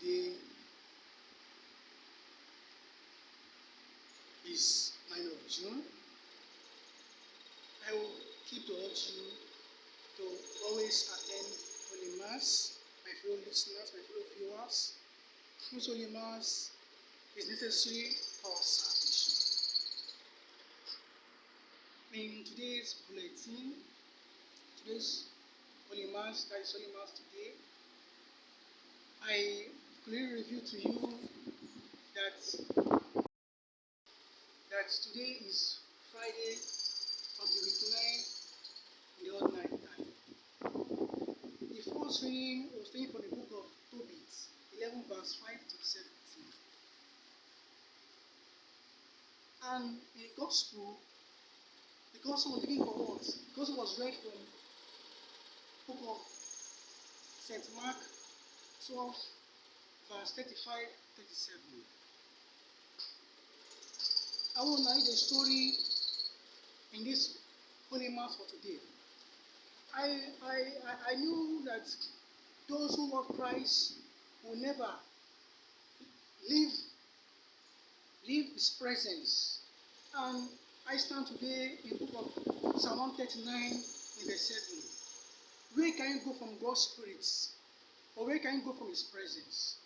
Today is 9th of June. I will keep to urge you to always attend Holy Mass, my fellow listeners, my fellow viewers. This Holy Mass is necessary for our salvation. In today's bulletin, today's Holy Mass, that is Holy Mass today, I clearly review to you that today is Friday of the week 9 in the odd night time. The first reading was taken from the book of Tobit, 11 verse 5 to 17. And in the gospel was taken for what? The gospel was read from the book of St. Mark 12 verse 35-37. I will narrate the story in this Holy Mass for today. I knew that those who love Christ will never leave His presence. And I stand today in the book of Psalm 139 in verse 7. Where can you go from God's Spirit? Or where can you go from His presence?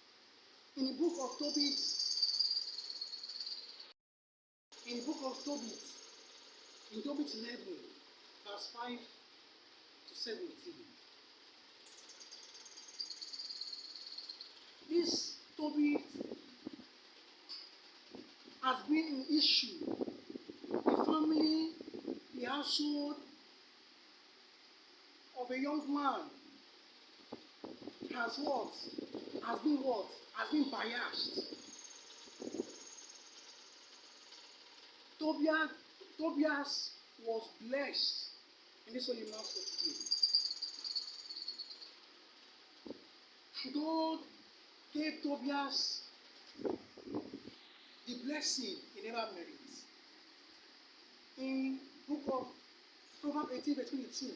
In the book of Tobit, in Tobit 11, verse 5 to 17. This Tobit has been an issue. The family, the household of a young man has been biased. Tobias was blessed in this Holy Mass for today. God gave Tobias the blessing he never merits. In book of Proverbs 18 verse 22,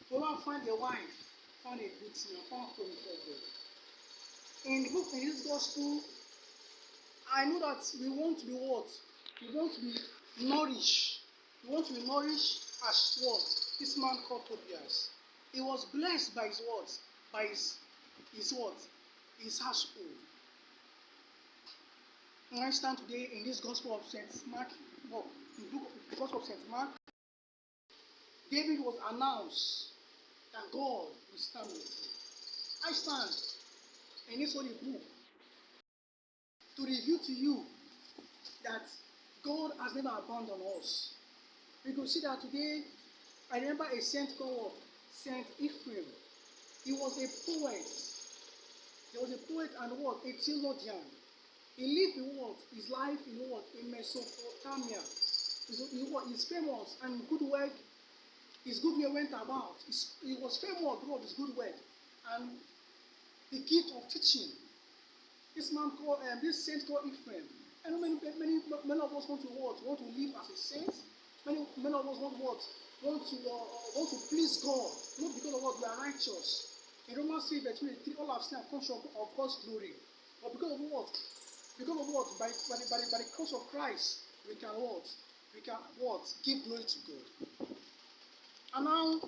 whoever find a wife, found a good thing, and found home before God. In this gospel, I know that we want to be what? We want to be nourished. We want to be nourished as what? This man called Tobias. He was blessed by his words, by his household. And I stand today in this Gospel of St. Mark, in the book of the Gospel of St. Mark. David was announced that God will stand with him. I stand in this holy book to reveal to you that God has never abandoned us. We could see that today. I remember a saint called Saint Ephraim. He was a poet. He was a poet and what? A theologian. He lived his life in Mesopotamia. He's famous and good work. His good work went about. He was famous because of his good work and the gift of teaching. This saint called Ephraim. And many of us want to live as a saint. Many of us want to please God, not because of what we are righteous. In Romans 3 verse 23, all have sinned and come short of God's glory. But because of what? Because of what? By the cross of Christ, we can what? We can what? Give glory to God. And now,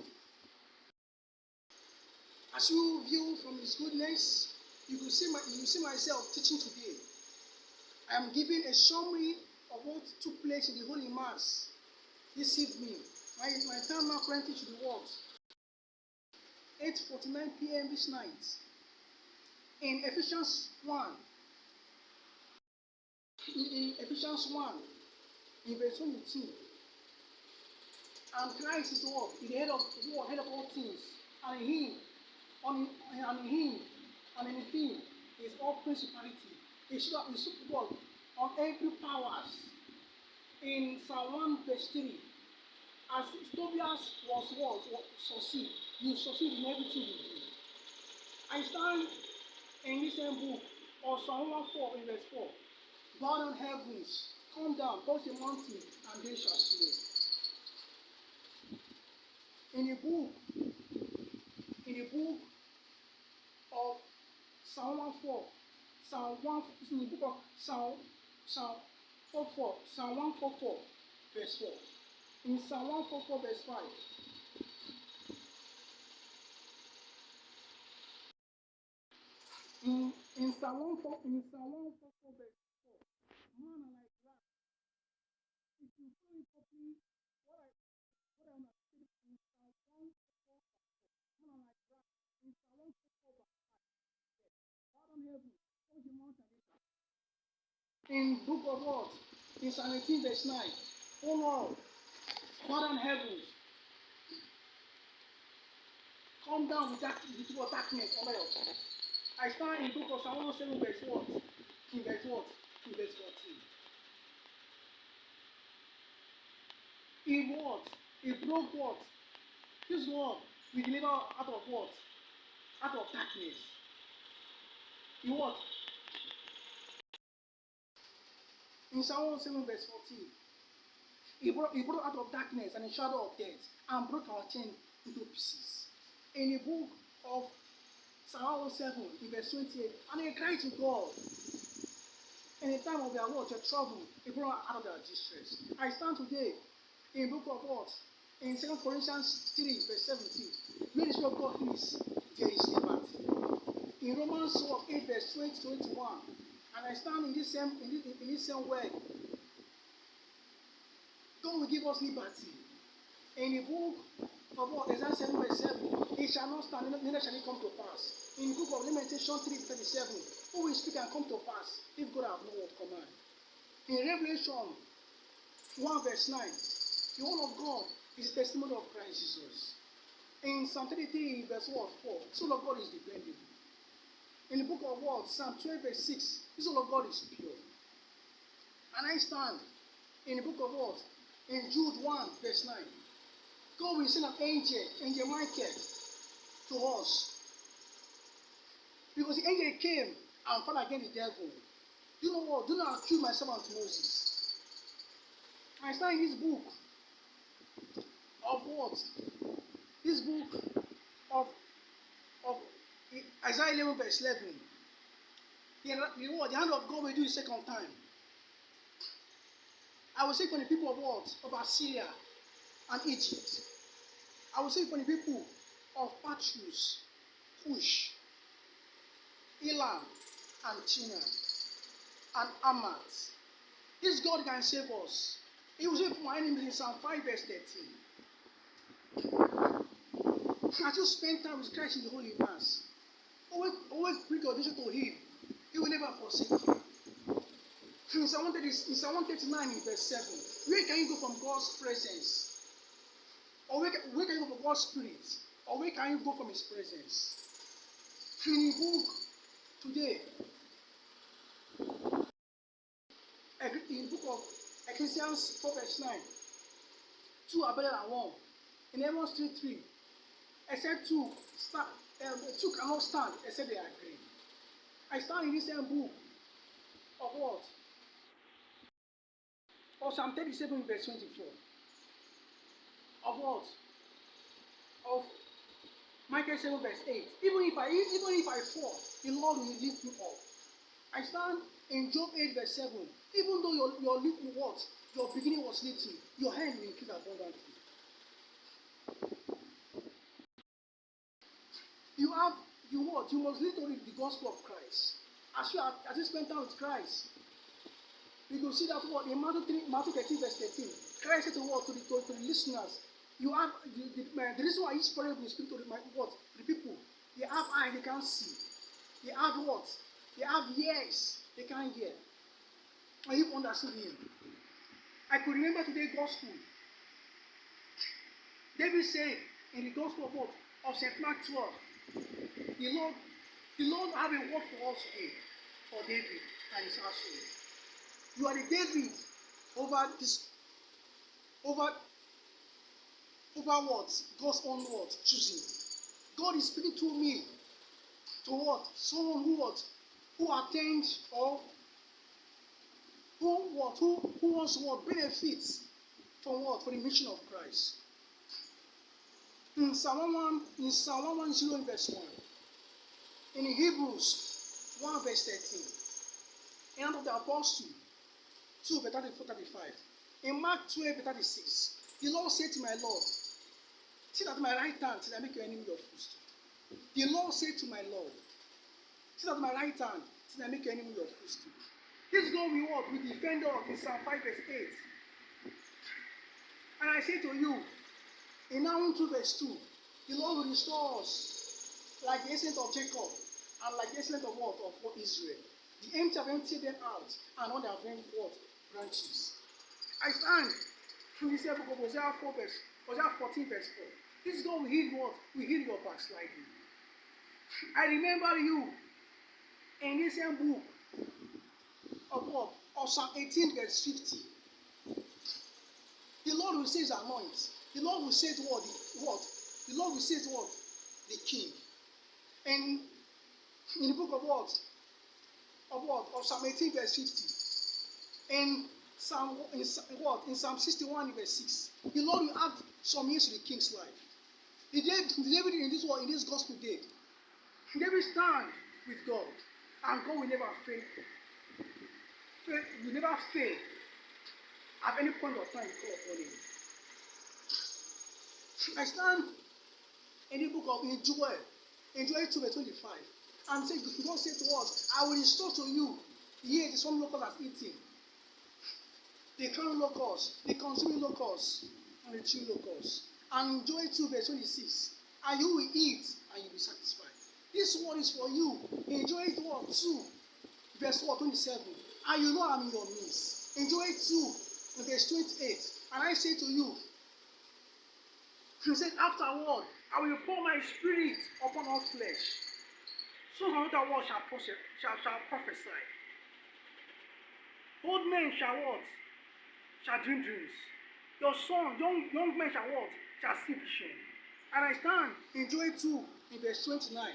as you view from His goodness, you see myself teaching today. I am giving a summary of what took place in the Holy Mass this evening. My time now currently should be what? 8:49 p.m. this night. In Ephesians 1, in verse 22, and Christ is what? Is the head of all things, and in Him is all principality. It should what? On every powers. In Psalm 1 verse 3, as Tobias was succeed, you succeed in everything you do. I stand in this same book of Psalm 1:4 in verse 4. Bow down heavens, come down, touch the mountain, and they shall slay. In the book of Psalm 1:4, Psalm 1, in the book of Psalm 44, Psalm 144, verse 4. In Psalm 144, verse 5. In Psalm 144, verse 4, man are like grass. If you follow it properly, what I'm saying in Psalm 144, man are like grass. In Psalm 144, verse 5, yes. God on heaven, hold your mountain. In book of what? In Psalm 18, verse 9. Oh Lord, God on heaven, come down with darkness under your feet. I stand in book of Psalm 107, verse what? In verse what? In verse 14. In what? He broke what? This word we deliver out of what? Out of darkness. In what? In Psalm 107, verse 14. He brought out of darkness and the shadow of death and broke our chain into pieces. In the book of Psalm 107, in verse 28, and they cried to God. In the time of their what? Their trouble, he brought out of their distress. I stand today in the book of what? In 2 Corinthians 3, verse 17. Where the Spirit of God is, there is liberty. In Romans 8, verse 20 to 21. And I stand in this same word. God will give us liberty. In the book of what? Isaiah 7, verse 7. It shall not stand, neither shall it come to pass. In the book of Lamentation 3, 37. Who will speak and come to pass if God have no word command? In Revelation 1, verse 9. The word of God is the testimony of Christ Jesus. In Psalm 33, verse 4. The soul of God is dependable. In the book of what? Psalm 12, verse 6. The soul of God is pure. And I stand in the book of what? In Jude 1, verse 9. God will send an angel Michael, to us. Because the angel came and fought against the devil. You know what? Do not accuse my servant Moses. I stand in this book of what? This book of Isaiah 11, verse 11. The hand of God will do it second time. I will say for the people of what? Of Assyria and Egypt. I will say for the people of Patrus, Cush, Elam, and China, and Amat. This God can save us. He will save my enemies in Psalm 5, verse 13. As you spend time with Christ in the Holy Mass, always bring your attention to Him. He will never forsake you. In Psalm 139, in verse 7, where can you go from God's presence? Or where can you go from God's Spirit? Or where can you go from His presence? In the book today, in the book of Ecclesiastes 4, verse 9, two are better than one. In Amos 3:3, except two cannot stand except they agree. I stand in this same book of what? Of Psalm 37, verse 24. Of what? Of Micah 7, verse 8. Even if I fall, the Lord will lift me up. I stand in Job 8, verse 7. Even though your beginning was little, your hand will increase abundantly. You must live to the gospel of Christ. As you spend time with Christ, you will see that what in Matthew 13, verse 13, Christ said to the listeners, you have the reason why His parable will speak to the people. They have eyes, they can't see. They have what? They have ears, they can't hear. And you understood Him. I could remember today's gospel. David said in the gospel of St. Mark 12, the Lord have a word for us today, for David and his household. You are the David over what? God's own word, choosing. God is speaking to me, to what? Someone who attends or who wants what? Benefits from what? For the mission of Christ. In Psalm 110, verse 1. In Hebrews 1 verse 13. In Acts of the Apostle 2 verse 34, 35. In Mark 12 verse 36. The Lord said to my Lord, sit at my right hand till I make your enemy your footstool. The Lord said to my Lord, sit at my right hand till I make your enemy your footstool. This God will what? We defend us in Psalm 5 verse 8. And I say to you, in Nahum 2 verse 2, the Lord will restore us like the excellence of Jacob and like the excellence of what? Of Israel. The empty have emptied them out and all their what? Branches. I stand from this book of Hosea 14 verse 4. This God will heal what? Will heal your backsliding. I remember you in this same book of what? Of Psalm 18 verse 50. The Lord will say his anoint. The Lord will say what? The Lord will say what? The king. And in the book of what? Of Psalm 18 verse 50. In Psalm 61 verse 6. The Lord will add some years to the king's life. The David in this gospel did. David stand with God, and God will never fail. Will never fail at any point of time you call upon him. I stand in the book of Joel 2 verse 25, and say, God said to us, I will restore to you the the some locust has eaten, the crown locust, the consuming locust, and the chewing locust. And Joel 2 verse 26, and you will eat and you will be satisfied. This word is for you. In Joel 2 verse 27, and you know I'm in your midst. In Joel 2 verse 28, and I say to you, he said, afterward, I will pour my spirit upon all flesh. So another word shall prophesy. Old men shall what? Shall dream dreams. Your son, young men shall what? Shall see vision. And I stand in Joel 2 in verse 29.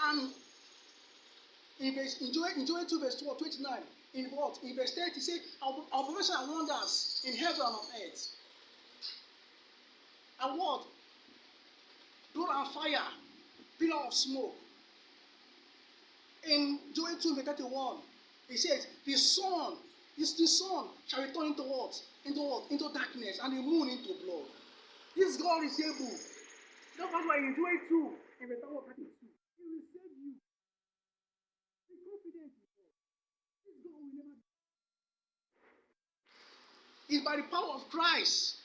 And in Joel 2 verse 29, in what? In verse 30, he said, our prophesy wonders in heaven and on earth. And what? Blood and fire, pillar of smoke. In Joel 2 verse 31, he says, the sun shall return into what? Into darkness, and the moon into blood. This God is able. That's why in Joel 2 in verse 32, he will save you. Be confident in God. This God will never. It's by the power of Christ